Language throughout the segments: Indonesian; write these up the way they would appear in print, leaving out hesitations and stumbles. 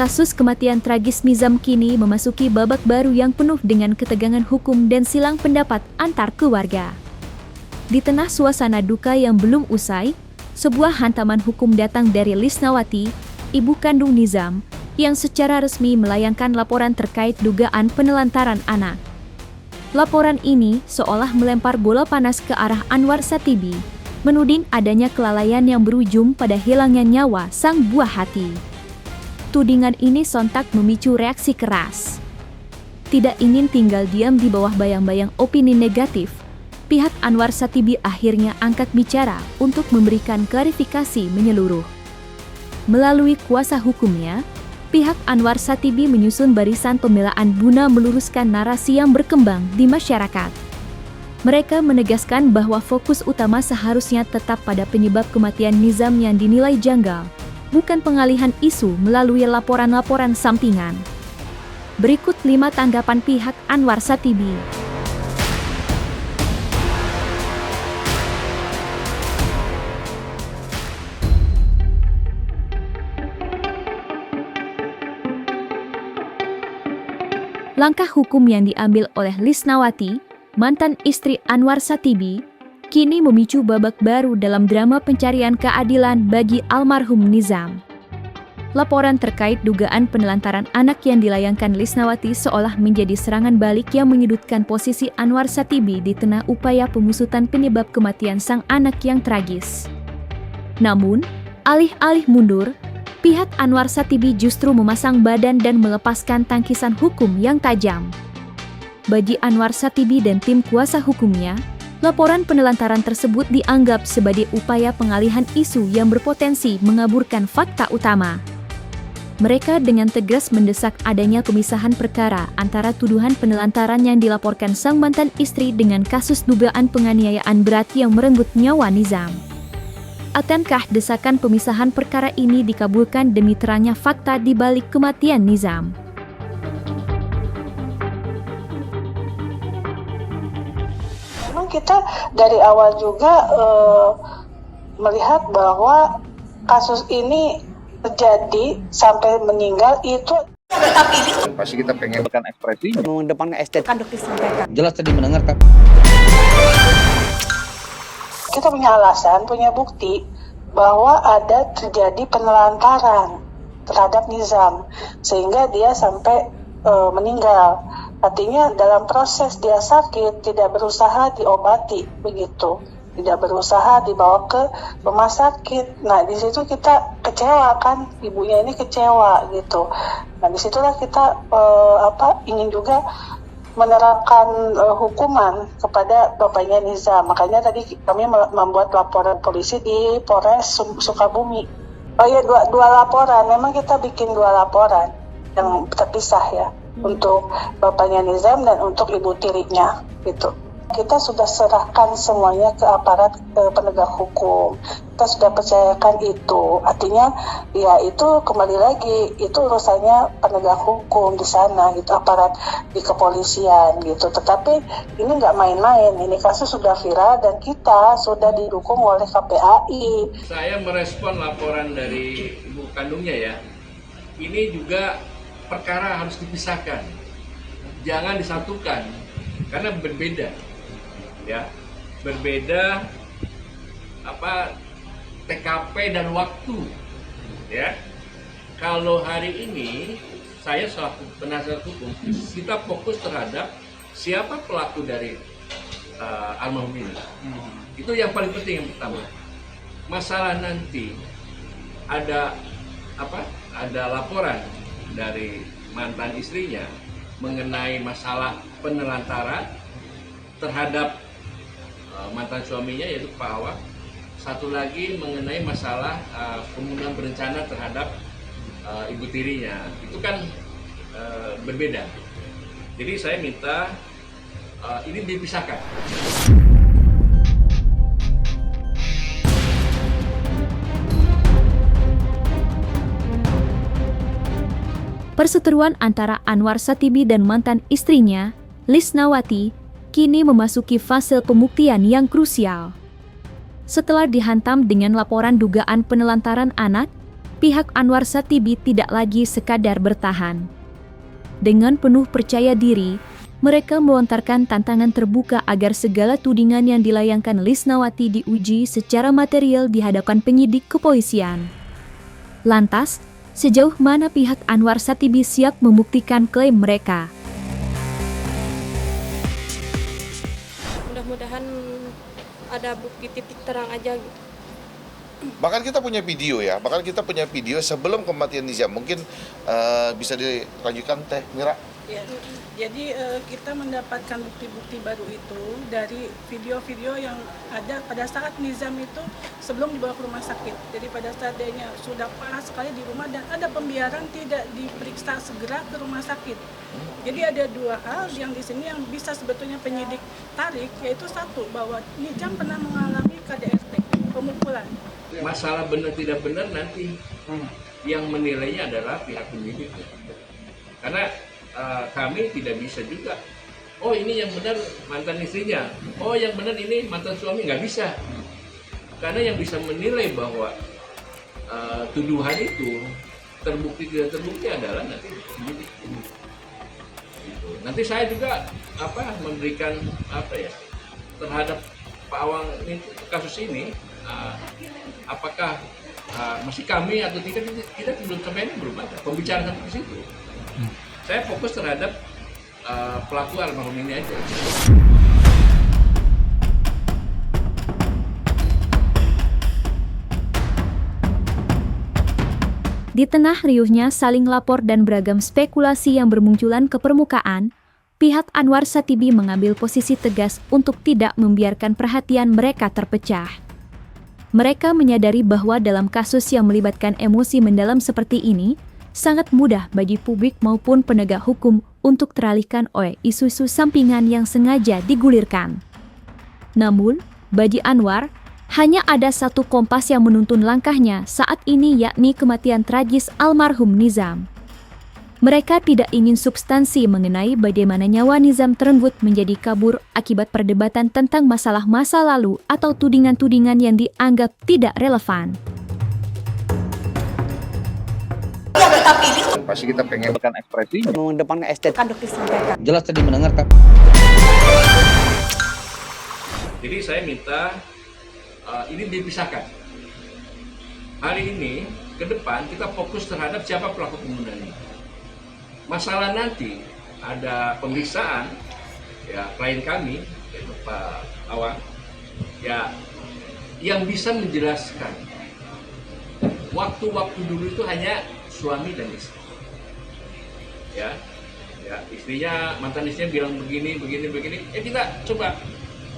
Kasus kematian tragis Nizam kini memasuki babak baru yang penuh dengan ketegangan hukum dan silang pendapat antar keluarga. Di tengah suasana duka yang belum usai, sebuah hantaman hukum datang dari Lisnawati, ibu kandung Nizam, yang secara resmi melayangkan laporan terkait dugaan penelantaran anak. Laporan ini seolah melempar bola panas ke arah Anwar Satibi, menuding adanya kelalaian yang berujung pada hilangnya nyawa sang buah hati. Tudingan ini sontak memicu reaksi keras. Tidak ingin tinggal diam di bawah bayang-bayang opini negatif, pihak Anwar Satibi akhirnya angkat bicara untuk memberikan klarifikasi menyeluruh. Melalui kuasa hukumnya, pihak Anwar Satibi menyusun barisan pembelaan guna meluruskan narasi yang berkembang di masyarakat. Mereka menegaskan bahwa fokus utama seharusnya tetap pada penyebab kematian Nizam yang dinilai janggal, bukan pengalihan isu melalui laporan-laporan sampingan. Berikut 5 tanggapan pihak Anwar Satibi. Langkah hukum yang diambil oleh Lisnawati, mantan istri Anwar Satibi, kini memicu babak baru dalam drama pencarian keadilan bagi almarhum Nizam. Laporan terkait dugaan penelantaran anak yang dilayangkan Lisnawati seolah menjadi serangan balik yang menyudutkan posisi Anwar Satibi di tengah upaya pengusutan penyebab kematian sang anak yang tragis. Namun, alih-alih mundur, pihak Anwar Satibi justru memasang badan dan melepaskan tangkisan hukum yang tajam. Bagi Anwar Satibi dan tim kuasa hukumnya, laporan penelantaran tersebut dianggap sebagai upaya pengalihan isu yang berpotensi mengaburkan fakta utama. Mereka dengan tegas mendesak adanya pemisahan perkara antara tuduhan penelantaran yang dilaporkan sang mantan istri dengan kasus dugaan penganiayaan berat yang merenggut nyawa Nizam. Akankah desakan pemisahan perkara ini dikabulkan demi terangnya fakta di balik kematian Nizam? Memang kita dari awal juga melihat bahwa kasus ini terjadi sampai meninggal itu pasti kita pengen ekspresi mengedepankan estetika jelas tadi mendengar kan kita punya alasan, punya bukti bahwa ada terjadi penelantaran terhadap Nizam sehingga dia sampai meninggal. Artinya dalam proses dia sakit tidak berusaha diobati begitu, tidak berusaha dibawa ke rumah sakit. Nah di situ kita kecewa kan, ibunya ini kecewa gitu. Nah disitulah kita ingin juga menerapkan hukuman kepada bapaknya Nizam. Makanya tadi kami membuat laporan polisi di Polres Sukabumi. Oh iya, dua laporan. Memang kita bikin 2 laporan yang terpisah ya, untuk bapaknya Nizam dan untuk ibu tirinya gitu. Kita sudah serahkan semuanya ke aparat penegak hukum. Kita sudah percayakan itu. Artinya ya itu kembali lagi itu urusannya penegak hukum di sana gitu, aparat di kepolisian gitu. Tetapi ini nggak main-main. Ini kasus sudah viral dan kita sudah didukung oleh KPAI. Saya merespon laporan dari ibu kandungnya ya. Ini juga perkara harus dipisahkan. Jangan disatukan karena berbeda. Ya, berbeda TKP dan waktu ya. Kalau hari ini saya selaku penasihat hukum kita fokus terhadap siapa pelaku dari almarhum ini. Itu yang paling penting yang pertama. Masalah nanti ada laporan dari mantan istrinya mengenai masalah penelantaran terhadap mantan suaminya yaitu Pak Awang. Satu lagi mengenai masalah pembunuhan berencana terhadap ibu tirinya. Itu kan berbeda. Jadi saya minta ini dipisahkan. Perseteruan antara Anwar Satibi dan mantan istrinya, Lisnawati, kini memasuki fase pembuktian yang krusial. Setelah dihantam dengan laporan dugaan penelantaran anak, pihak Anwar Satibi tidak lagi sekadar bertahan. Dengan penuh percaya diri, mereka melontarkan tantangan terbuka agar segala tudingan yang dilayangkan Lisnawati diuji secara material di hadapan penyidik kepolisian. Lantas, sejauh mana pihak Anwar Satibi siap membuktikan klaim mereka? Mudah-mudahan ada bukti titik terang aja gitu. Bahkan kita punya video ya, sebelum kematian Nizam. Mungkin bisa dilanjutkan Teh Mira. Ya. Jadi kita mendapatkan bukti-bukti baru itu dari video-video yang ada pada saat Nizam itu sebelum dibawa ke rumah sakit. Jadi pada saat dia sudah parah sekali di rumah dan ada pembiaran tidak diperiksa segera ke rumah sakit. Jadi ada dua hal yang di sini yang bisa sebetulnya penyidik tarik, yaitu satu bahwa Nizam pernah mengalami KDRT, pemukulan. Masalah benar tidak benar nanti yang menilainya adalah pihak penyidik. Karena kami tidak bisa juga, oh ini yang benar mantan istrinya, oh yang benar ini mantan suami, nggak bisa. Karena yang bisa menilai bahwa tuduhan itu terbukti tidak terbukti adalah nanti penyidik. Nanti saya juga memberikan terhadap Pak Awang ini, kasus ini, apakah masih kami atau tidak, kita belum sampai ini belum ada pembicaraan sampai ke situ. Saya fokus terhadap pelaku almarhum ini aja. Di tengah riuhnya saling lapor dan beragam spekulasi yang bermunculan ke permukaan, pihak Anwar Satibi mengambil posisi tegas untuk tidak membiarkan perhatian mereka terpecah. Mereka menyadari bahwa dalam kasus yang melibatkan emosi mendalam seperti ini, sangat mudah bagi publik maupun penegak hukum untuk teralihkan oleh isu-isu sampingan yang sengaja digulirkan. Namun, bagi Anwar, hanya ada satu kompas yang menuntun langkahnya saat ini, yakni kematian tragis almarhum Nizam. Mereka tidak ingin substansi mengenai bagaimana nyawa Nizam terenggut menjadi kabur akibat perdebatan tentang masalah masa lalu atau tudingan-tudingan yang dianggap tidak relevan. Pasti kita pengen berikan ekspresi. Mengedepankan estetika. Jelas tadi mendengar Kak. Jadi saya minta ini dipisahkan. Hari ini ke depan kita fokus terhadap siapa pelaku pembunuhan ini. Masalah nanti ada pemeriksaan ya klien kami yaitu Pak Awang ya yang bisa menjelaskan waktu-waktu dulu itu hanya suami dan istri. Ya, istrinya, mantan istrinya bilang begini. Kita coba,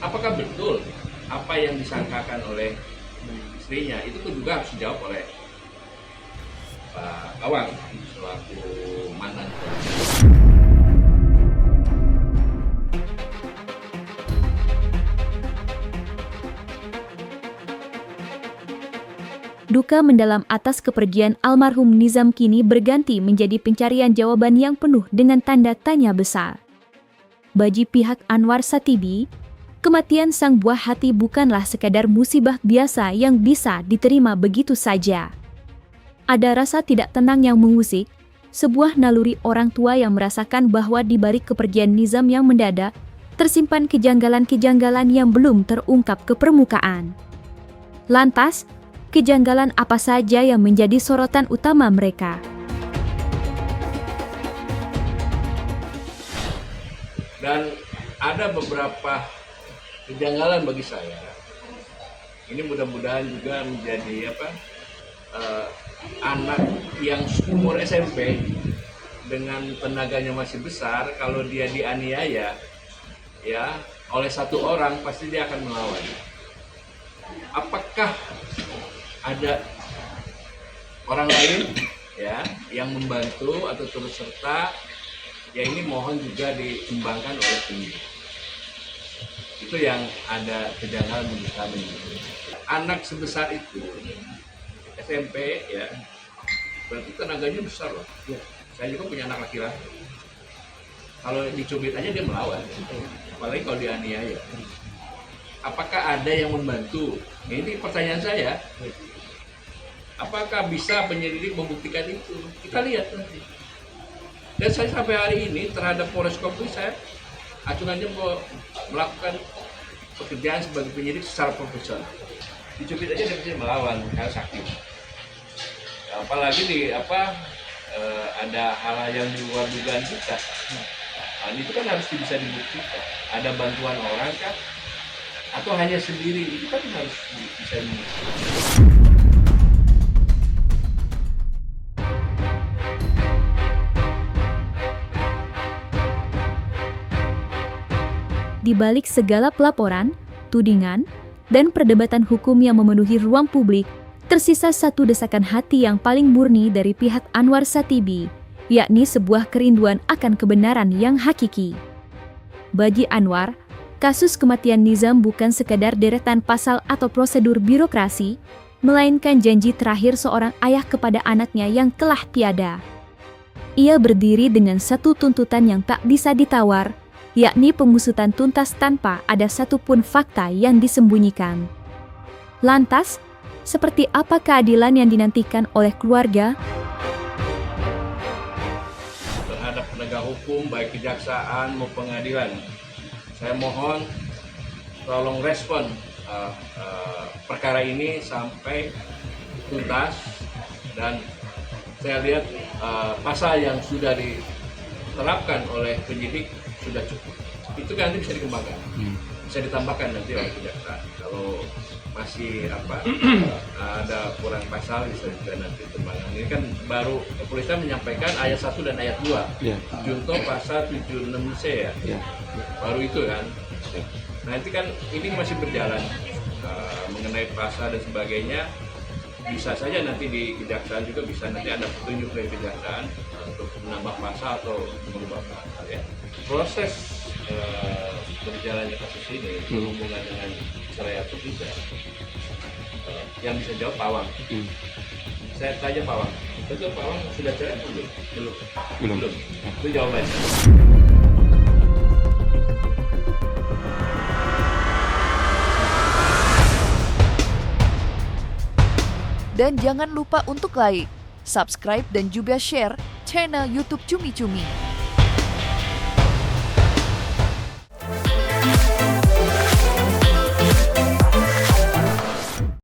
apakah betul apa yang disangkakan oleh istrinya itu juga harus dijawab oleh Pak Awang selaku mantan. Duka mendalam atas kepergian almarhum Nizam kini berganti menjadi pencarian jawaban yang penuh dengan tanda tanya besar. Bagi pihak Anwar Satibi, kematian sang buah hati bukanlah sekadar musibah biasa yang bisa diterima begitu saja. Ada rasa tidak tenang yang mengusik, sebuah naluri orang tua yang merasakan bahwa di balik kepergian Nizam yang mendadak, tersimpan kejanggalan-kejanggalan yang belum terungkap ke permukaan. Lantas, kejanggalan apa saja yang menjadi sorotan utama mereka? Dan ada beberapa kejanggalan bagi saya. Ini mudah-mudahan juga menjadi anak yang umur SMP dengan tenaganya masih besar, kalau dia dianiaya ya oleh satu orang pasti dia akan melawan. Apakah ada orang lain ya yang membantu atau turut serta? Ya ini mohon juga dikembangkan oleh penyidik. Itu yang ada kejanggalan bagi kami. Anak sebesar itu SMP ya, berarti tenaganya besar loh. Ya. Saya juga punya anak laki-laki. Kalau dicubit aja dia melawan, apalagi kalau dianiaya. Apakah ada yang membantu? Ini pertanyaan saya. Apakah bisa penyelidik membuktikan itu? Kita lihat nanti. Dan saya sampai hari ini terhadap Polres Kompli saya acuannya mau melakukan pekerjaan sebagai penyidik secara profesional. Dicubit aja dia bisa melawan karena sakit. Apalagi ada hal yang di luar dugaan kita. Nah, itu kan harus bisa dibuktikan. Ada bantuan orang kah? Atau hanya sendiri? Itu kan harus bisa dibuktikan. Di balik segala pelaporan, tudingan, dan perdebatan hukum yang memenuhi ruang publik, tersisa satu desakan hati yang paling murni dari pihak Anwar Satibi, yakni sebuah kerinduan akan kebenaran yang hakiki. Bagi Anwar, kasus kematian Nizam bukan sekadar deretan pasal atau prosedur birokrasi, melainkan janji terakhir seorang ayah kepada anaknya yang telah tiada. Ia berdiri dengan satu tuntutan yang tak bisa ditawar, yakni pengusutan tuntas tanpa ada satupun fakta yang disembunyikan. Lantas, seperti apa keadilan yang dinantikan oleh keluarga? Terhadap penegak hukum, baik kejaksaan maupun pengadilan, saya mohon tolong respon perkara ini sampai tuntas, dan saya lihat pasal yang sudah diterapkan oleh penyidik sudah cukup. Itu kan nanti bisa dikembangkan, bisa ditambahkan nanti oleh kejaksaan. Kalau masih ada kurang pasal bisa juga nanti dikembangkan. Ini kan baru kepolisian menyampaikan ayat 1 dan ayat 2. Junto pasal 76C ya. Baru itu kan. Nah, nanti kan ini masih berjalan mengenai pasal dan sebagainya. Bisa saja nanti di kejaksaan juga bisa nanti ada petunjuk dari kejaksaan untuk menambah pasal atau mengubah pasal ya. Proses berjalannya kasus ini berhubungan dengan cerai atau tidak, yang bisa jawab Pawang. Saya tanya Pawang, betul Pawang sudah cerai atau belum? Belum. Itu jawabannya. Dan jangan lupa untuk like, subscribe, dan juga share channel YouTube Cumi Cumi.